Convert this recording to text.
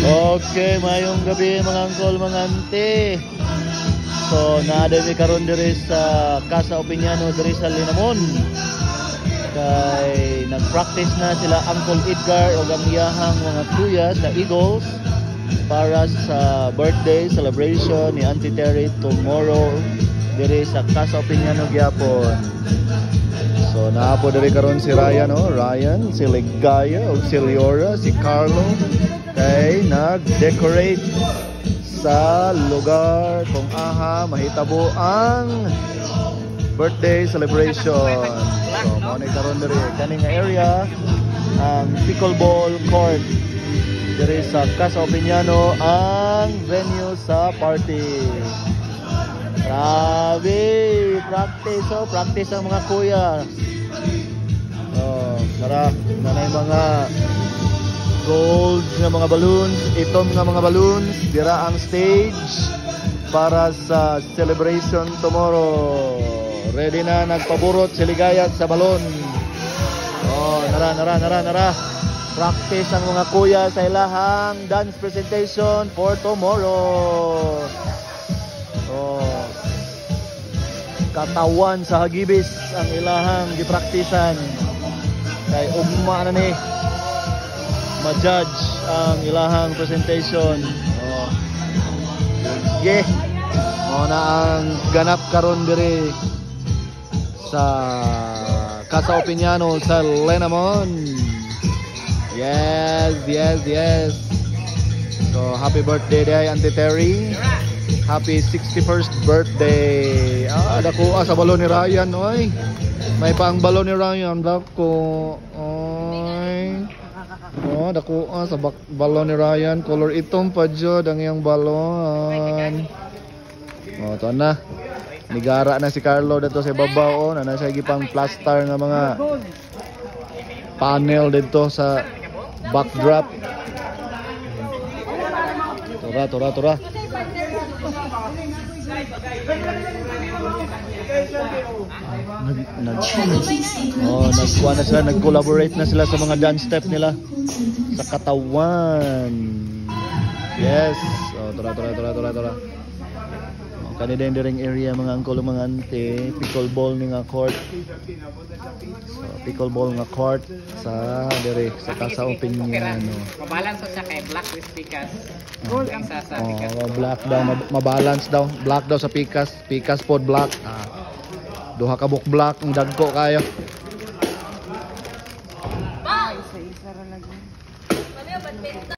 Okay, mayong gabi mga angkol, mga ante. So, naada mi karon diri sa Casa Opiniano diri sa Linamon. Kay nag-practice na sila Uncle Edgar o ang iyahang mga kuya sa Eagles para sa birthday celebration ni Auntie Terry tomorrow diri sa Casa Opiniano gyapon. So naapo diri karon si Ryan, Ryan, si Ligaya, o si Leora, si Carlo kay nag-decorate sa lugar kung aha mahitabo ang birthday celebration. So mo ni karon diri kaning area ang pickleball court diri sa Casa Opiniano ang venue sa party. Grabe, practice ang mga kuya. Tara, nanay mga gold nga mga balloons, itom nga mga balloons, dira ang stage para sa celebration tomorrow. Ready na, nagpaburot si Ligayat sa balon. Nara. Practice ang mga kuya sa ilahang dance presentation for tomorrow. Katawan sa hagibis ang ilahang gipraktisan kay ugma na ni ma-judge ang ilahang presentation. Sige, na ang ganap karon diri sa Casa Opiniano sa Linamon. Yes. So happy birthday day Auntie Terry. Happy 61st birthday. Dako sa balon ni Ryan, oy. May pang balon ni Ryan, dako. Oy. Dako sa balon ni Ryan, color itom pa jud ang iyang balon. Tuan na. Nigara na si Carlo dito sa babaw, na nasa gipang plaster nga mga panel dito sa backdrop. Tora. Nagkuha na sila, nag-collaborate na sila sa mga dance step nila sa katawan. Yes. Tora. Kanina yung diring area mga angkol, mga ante, pickleball ni nga court. So, pickleball nga court sa dire sa Casa Opiniano. Mabalance sa kay black with pikas. Black daw, mabalance daw. Black daw sa pikas. Pikas pod black. Duha ka buk black ang dagko kayo. Isa ra lagi.